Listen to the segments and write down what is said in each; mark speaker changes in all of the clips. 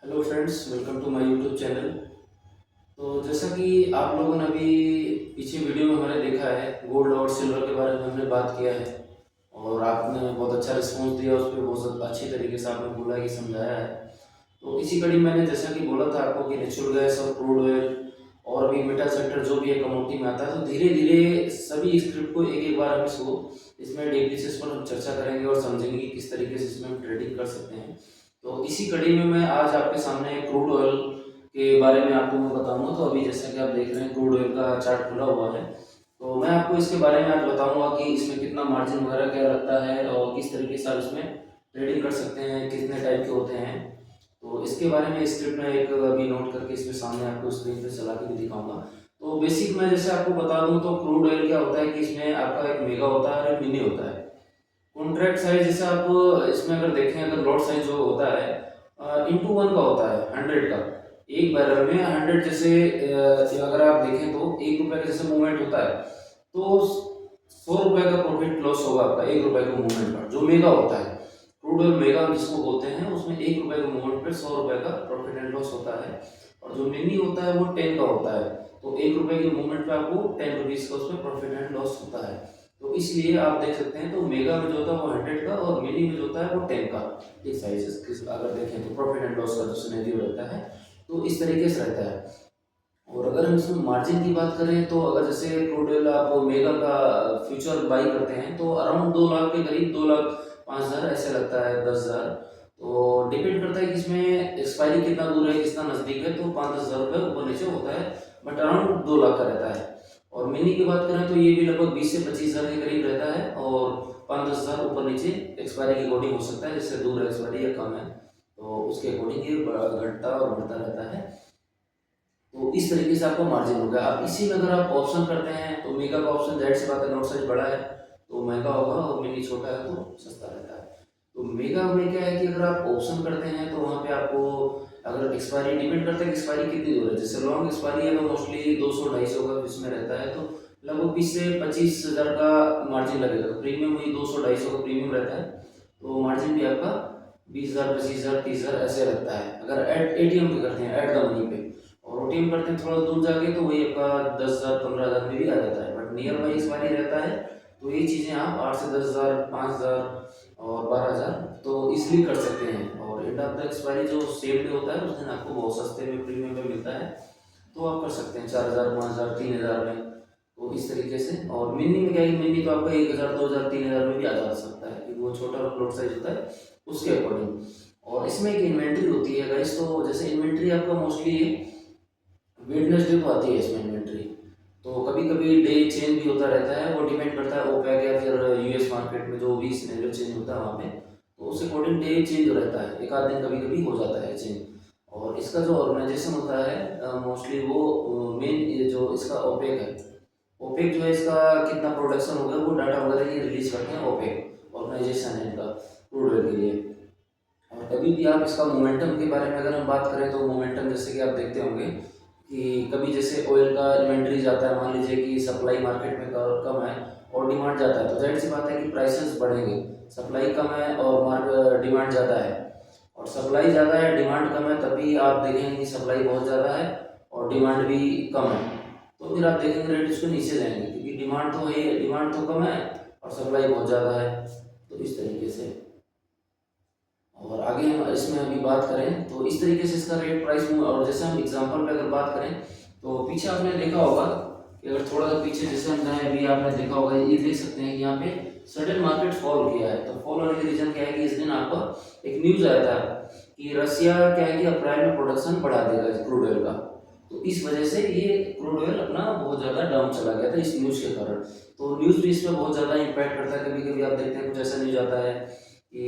Speaker 1: Hello friends, welcome to my YouTube channel. तो जैसा कि आप लोगों ने अभी पीछे वीडियो में हमारे देखा है, गोल्ड और सिल्वर के बारे में हमने बात किया है और आपने बहुत अच्छा रिस्पॉन्स दिया, उस पर बहुत अच्छी तरीके से आपने बोला कि समझाया है। तो इसी कड़ी में मैंने जैसा कि बोला था आपको कि नेचुरल गैस और क्रूड ऑयल और भी मेटल सेक्टर जो भी है कमोडिटी में आता है, तो धीरे धीरे सभी स्क्रिप्ट को एक एक बार हम इसको इसमें डीपली से इस पर हम चर्चा करेंगे और समझेंगे कि किस तरीके से इसमें हम ट्रेडिंग कर सकते हैं। तो इसी कड़ी में मैं आज आपके सामने क्रूड ऑयल के बारे में आपको मैं बताऊंगा। तो अभी जैसा कि आप देख रहे हैं, क्रूड ऑयल का चार्ट खुला हुआ है। तो मैं आपको इसके बारे में आज बताऊंगा कि इसमें कितना मार्जिन वगैरह क्या लगता है और किस तरीके से आप इसमें ट्रेडिंग कर सकते हैं, कितने टाइप के होते हैं। तो इसके बारे में स्क्रिप्ट में एक अभी नोट करके इसमें सामने आपको स्क्रीन पे चला के भी दिखाऊंगा। तो बेसिक मैं जैसे आपको बता दूं तो क्रूड ऑयल क्या होता है कि इसमें आपका एक मेगा होता है और एक मिनी होता है। कॉन्ट्रैक्ट साइज जैसे आप इसमें अगर देखें, अगर लॉट साइज जो होता है इंटू वन का होता है, 100 का। एक बैरल में 100 जैसे अगर आप देखें तो 1 रुपए का जैसे मूवमेंट होता है, तो 100 रुपए का प्रॉफिट लॉस होगा आपका 1 रुपए के मूवमेंट पर, जो मेगा होता है। क्रूड ऑयल मेगा जिसको बोलते हैं, उसमें 1 रुपए के मूवमेंट पर 100 रुपए का प्रॉफिट एंड लॉस होता है। और जो मिनी होता है वो 10 का होता है, तो 1 रुपए के मूवमेंट पे आपको 10 रुपीज का उसमें प्रॉफिट एंड लॉस होता है। तो इसलिए आप देख सकते हैं, तो मेगा में जो होता है वो 100 का और मिनी में जो होता है वो 10 का। इस साइज अगर देखें तो प्रॉफिट एंड लॉस का जो सिनेरियो रहता है, तो इस तरीके से रहता है। और अगर हम इसमें मार्जिन की बात करें, तो अगर जैसे क्रूड ऑयल आप मेगा का फ्यूचर बाई करते हैं तो अराउंड 2 लाख के करीब, 2,05,000 ऐसे लगता है, 10,000। तो डिपेंड करता है कि इसमें एक्सपायरी कितना दूर है, कितना नज़दीक है, तो 5-10 हज़ार रुपये ऊपर नीचे होता है, बट अराउंड 2 लाख का रहता है। और मिनी की बात करें तो ये भी लगभग 20 से 25 हज़ार के करीब रहता है और 5-10 हज़ार ऊपर नीचे एक्सपायरी के अकॉर्डिंग हो सकता है, जिससे दूर है एक्सपायरी या कम है, तो उसके अकॉर्डिंग ये घटता और बढ़ता रहता है। तो इस तरीके से आपका मार्जिन होगा। अब इसी में अगर आप ऑप्शन करते हैं तो मेगा का ऑप्शन जाहिर सी बात है, नोट साइज बड़ा है तो महंगा होगा और मिनी छोटा है तो सस्ता रहता है। तो मेगा में क्या है कि अगर आप ऑप्शन करते हैं तो वहाँ पे आपको अगर एक्सपायरी डिपेंड करता है कि एक्सपायरी कितनी दूर है। जैसे लॉन्ग एक्सपायरी है तो मोस्टली 200-250 का इसमें रहता है, तो लगभग 20 से 25 हज़ार का मार्जिन लगेगा। तो प्रीमियम वही 200-250 का प्रीमियम रहता है, तो मार्जिन भी आपका 20 हज़ार, 25 हज़ार, 30 हज़ार ऐसे लगता है अगर एट एटीएम पे करते हैं, एट द मनी पे। और ओटीएम करते हैं थोड़ा दूर जाके तो वही आपका 10,000, 15,000 में भी आ जाता है, बट नियर बाई एक्सपायरी रहता है। तो ये चीज़ें आप 8 से 10 हज़ार, 5,000 और 12,000 तो इसलिए कर सकते हैं। और एंड ऑफ द एक्सपायरी जो सेम डे होता है उस दिन आपको बहुत सस्ते में प्रीमियम पे मिलता है, तो आप कर सकते हैं 4,000, 5,000, 3,000 में। तो इस तरीके से। और मिनी में क्या है, मिनी तो आपका 1,000, 2,000, 3,000 में भी आ जा सकता है, क्योंकि वो छोटा प्लॉट साइज होता है उसके अकॉर्डिंग। और इसमें एक इन्वेंट्री होती है गाइस, तो जैसे इन्वेंट्री आपका मोस्टली वेडनेसडे को आती है इसमें इन्वेंट्री। तो कभी कभी डे चेंज भी होता रहता है, वो डिपेंड करता है ओपेक या फिर यूएस मार्केट में जो भी सिनेरियो चेंज होता है वहाँ पे, तो उस अकॉर्डिंग डे चेंज रहता है, एक आध दिन कभी कभी हो जाता है चेंज। और इसका जो ऑर्गेनाइजेशन होता है मोस्टली वो मेन जो इसका ओपेक है, ओपेक जो है इसका कितना प्रोडक्शन होगा वो डाटा वगैरह ये रिलीज करते हैं, ओपेक ऑर्गेनाइजेशन है इनका क्रूड ऑयल के लिए। और कभी भी आप इसका मोमेंटम के बारे में अगर हम बात करें तो मोमेंटम जैसे कि आप देखते होंगे कि कभी जैसे ऑयल का इन्वेंट्री जाता है, मान लीजिए कि सप्लाई मार्केट में कम है और डिमांड ज़्यादा है, तो जाहिर सी बात है कि प्राइसेस बढ़ेंगे। सप्लाई कम है और डिमांड ज़्यादा है, और सप्लाई ज़्यादा है डिमांड कम है, तभी आप देखेंगे कि सप्लाई बहुत ज़्यादा है और डिमांड भी कम है, तो फिर आप देखेंगे रेट उसको नीचे जाएंगे, क्योंकि डिमांड तो है, डिमांड तो कम है और सप्लाई बहुत ज़्यादा है। तो इस तरीके से। और आगे हम इसमें अभी बात करें तो इस तरीके से इसका रेट प्राइस में। और जैसे हम एग्जांपल पे अगर बात करें तो पीछे आपने देखा होगा कि अगर थोड़ा सा पीछे जैसे हम जाएं, अभी आपने देखा होगा, ये देख सकते हैं कि यहाँ पे सडन मार्केट फॉल किया है। तो फॉल होने के रीजन क्या है कि इस दिन आपका एक न्यूज आया था कि रसिया क्या है कि अप्रैल में प्रोडक्शन बढ़ा देगा क्रूड ऑयल का, तो इस वजह से ये क्रूड ऑयल अपना बहुत ज़्यादा डाउन चला गया था इस न्यूज़ के कारण। तो न्यूज़ भी इसमें बहुत ज़्यादा इम्पैक्ट करता है। कभी कभी आप देखते हैं कुछ ऐसा न्यूज़ आता है कि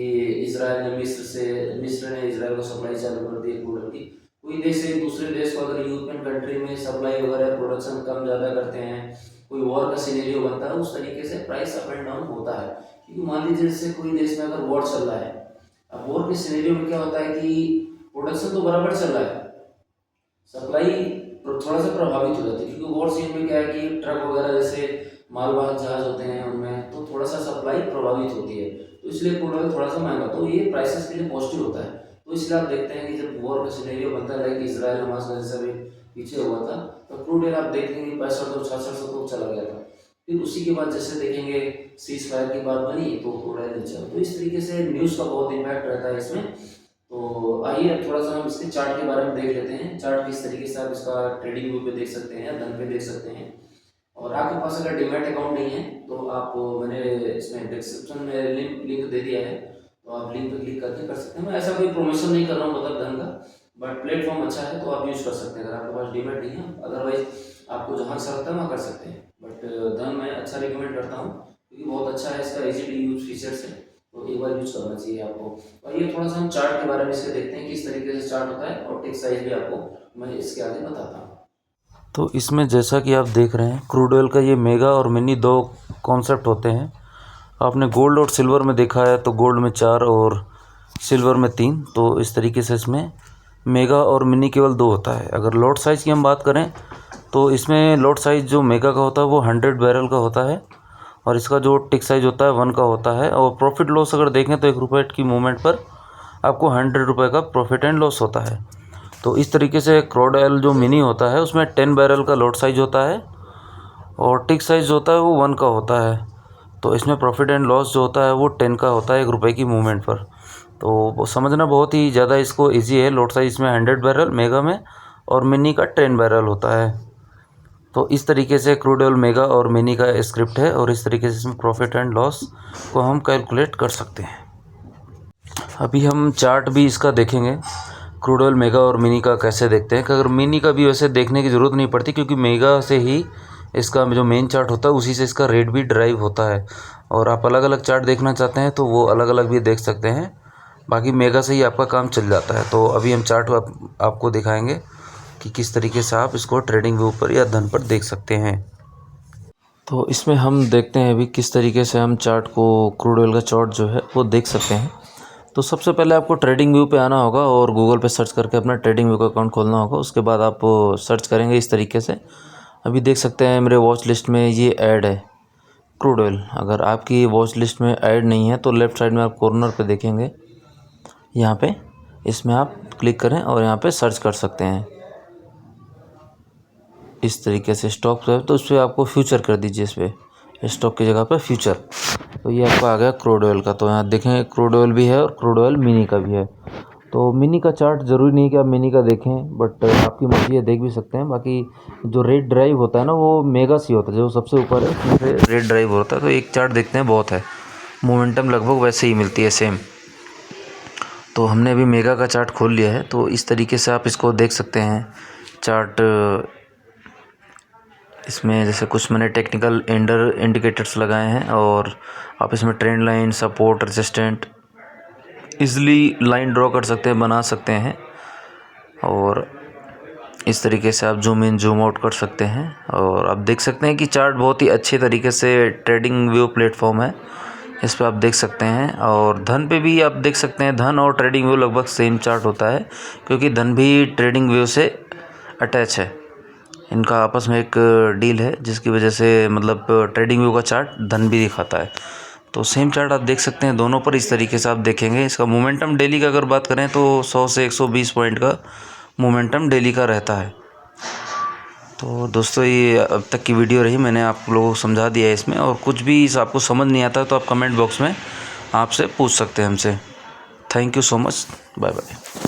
Speaker 1: मिस्र ने इसराइल को सप्लाई चालू कर दी क्रूड ऑयल की। कोई देश से दूसरे देश को अगर यूरोपियन कंट्री में सप्लाई वगैरह प्रोडक्शन कम ज़्यादा करते हैं, कोई वॉर का सिनेरियो बनता है, उस तरीके से प्राइस अप एंड डाउन होता है। क्योंकि मान लीजिए जैसे कोई देश में अगर वॉर चल रहा है, अब वॉर के सिनेरियो में क्या होता है कि प्रोडक्शन तो बराबर चल रहा है, सप्लाई थोड़ा सा प्रभावित हो जाती है, क्योंकि वॉर सीन में क्या है कि ट्रक वगैरह जैसे मालवाहक जहाज होते हैं उनमें तो थोड़ा सा सप्लाई प्रभावित होती है, तो इसलिए क्रूड ऑयल थोड़ा सा महंगा, तो ये प्राइसेस के लिए पॉजिटिव होता है। तो इसलिए आप देखते हैं कि जब वॉर का सिनेरियो बनता है कि इजराइल हमास का जैसा भी पीछे हुआ था, तो क्रूड ऑयल आप देखेंगे 65-66 तो चला गया था। फिर उसी के बाद जैसे देखेंगे सीज फायर की बात बनी तो क्रूड ऑयल नीचे। तो इस तरीके से न्यूज़ का बहुत इम्पैक्ट रहता है इसमें। तो आइए अब थोड़ा सा हम इसके चार्ट के बारे में देख लेते हैं। चार्ट किस तरीके से आप इसका ट्रेडिंग व्यू पे देख सकते हैं, धन पे देख सकते हैं। और आपके पास अगर डीमैट अकाउंट नहीं है तो आप, मैंने इसमें डिस्क्रिप्शन में लिंक दे दिया है, तो आप लिंक पे क्लिक करके कर सकते हैं। मैं ऐसा कोई प्रमोशन नहीं कर रहा हूँ मतलब धन का, बट प्लेटफॉर्म अच्छा है तो आप यूज़ कर सकते हैं अगर आपके पास डीमैट नहीं है। अदरवाइज आपको जहाँ अच्छा लगता है वहाँ कर सकते हैं, बट धन मैं अच्छा रिकमेंड करता हूँ क्योंकि बहुत अच्छा है, इसका इजी टू यूज फीचर्स है, तो एक बार यूज करना चाहिए आपको। और ये थोड़ा सा हम चार्ट के बारे में इसके देखते हैं किस तरीके से चार्ट होता है, और टिक साइज भी आपको मैं इसके आगे बताता हूँ।
Speaker 2: तो इसमें जैसा कि आप देख रहे हैं, क्रूड ऑयल का ये मेगा और मिनी दो कॉन्सेप्ट होते हैं। आपने गोल्ड और सिल्वर में देखा है, तो गोल्ड में 4 और सिल्वर में 3। तो इस तरीके से इसमें मेगा और मिनी केवल 2 होता है। अगर लॉट साइज़ की हम बात करें तो इसमें लॉट साइज़ जो मेगा का होता है वो 100 बैरल का होता है, और इसका जो टिक साइज़ होता है 1 का होता है। और प्रॉफिट लॉस अगर देखें तो 1 रुपये की मूवमेंट पर आपको 100 रुपये का प्रॉफिट एंड लॉस होता है। तो इस तरीके से क्रूड ऑयल जो मिनी होता है उसमें 10 बैरल का लॉट साइज़ होता है, और टिक साइज़ होता है वो 1 का होता है। तो इसमें प्रॉफिट एंड लॉस जो होता है वो 10 का होता है 1 रुपये की मूवमेंट पर। तो वो समझना बहुत ही ज़्यादा इसको इजी है। लॉट साइज़ इसमें 100 बैरल मेगा में, और मिनी का 10 बैरल होता है। तो इस तरीके से क्रूड ऑयल मेगा और मिनी का स्क्रिप्ट है, और इस तरीके से इसमें प्रॉफिट एंड लॉस को हम कैलकुलेट कर सकते हैं। अभी हम चार्ट भी इसका देखेंगे, क्रूड ऑयल मेगा और मिनी का कैसे देखते हैं। कि अगर मिनी का भी वैसे देखने की ज़रूरत नहीं पड़ती, क्योंकि मेगा से ही इसका जो मेन चार्ट होता है उसी से इसका रेट भी ड्राइव होता है। और आप अलग अलग चार्ट देखना चाहते हैं तो वो अलग अलग भी देख सकते हैं, बाकी मेगा से ही आपका काम चल जाता है। तो अभी हम चार्ट आपको दिखाएंगे कि किस तरीके से आप इसको ट्रेडिंग व्यू पर या धन पर देख सकते हैं। तो इसमें हम देखते हैं अभी किस तरीके से हम चार्ट को, क्रूड ऑयल का चार्ट जो है वो देख सकते हैं। तो सबसे पहले आपको ट्रेडिंग व्यू पे आना होगा और गूगल पे सर्च करके अपना ट्रेडिंग व्यू का अकाउंट खोलना होगा। उसके बाद आप सर्च करेंगे इस तरीके से। अभी देख सकते हैं मेरे वॉच लिस्ट में ये ऐड है क्रूड ऑयल। अगर आपकी वॉच लिस्ट में ऐड नहीं है तो लेफ़्ट साइड में आप कॉर्नर पे देखेंगे, यहाँ पे इसमें आप क्लिक करें और यहाँ पे सर्च कर सकते हैं इस तरीके से स्टॉक पे। तो उस पर आपको फ्यूचर कर दीजिए, इस पर स्टॉक की जगह पर फ्यूचर। तो ये आपका आ गया क्रूड ऑयल का। तो यहाँ देखें क्रूड ऑयल भी है और क्रूड ऑयल मिनी का भी है। तो मिनी का चार्ट ज़रूरी नहीं कि आप मिनी का देखें, बट आपकी मर्ज़ी है, देख भी सकते हैं। बाकी जो रेट ड्राइव होता है ना वो मेगा से होता है, जो सबसे ऊपर है उसमें से रेट ड्राइव होता है। तो एक चार्ट देखते हैं बहुत है, मोमेंटम लगभग वैसे ही मिलती है सेम। तो हमने अभी मेगा का चार्ट खोल लिया है, तो इस तरीके से आप इसको देख सकते हैं चार्ट। इसमें जैसे कुछ मैंने टेक्निकल इंडिकेटर्स लगाए हैं, और आप इसमें trend line, support, resistant easily line draw कर सकते हैं, बना सकते हैं। और इस तरीके से आप जूम इन जूम आउट कर सकते हैं। और आप देख सकते हैं कि चार्ट बहुत ही अच्छे तरीके से ट्रेडिंग व्यू प्लेटफॉर्म है, इस पर आप देख सकते हैं। और धन पे भी आप देख सकते हैं, धन और ट्रेडिंग व्यू लगभग सेम चार्ट होता है, क्योंकि धन भी ट्रेडिंग व्यू से अटैच है। इनका आपस में एक डील है जिसकी वजह से मतलब ट्रेडिंग व्यू का चार्ट धन भी दिखाता है। तो सेम चार्ट आप देख सकते हैं दोनों पर। इस तरीके से आप देखेंगे इसका मोमेंटम डेली का अगर बात करें तो 100 से 120 पॉइंट का मोमेंटम डेली का रहता है। तो दोस्तों ये अब तक की वीडियो रही, मैंने आप लोगों को समझा दिया है इसमें। और कुछ भी आपको समझ नहीं आता तो आप कमेंट बॉक्स में आपसे पूछ सकते हैं हमसे। Thank you so much, bye bye.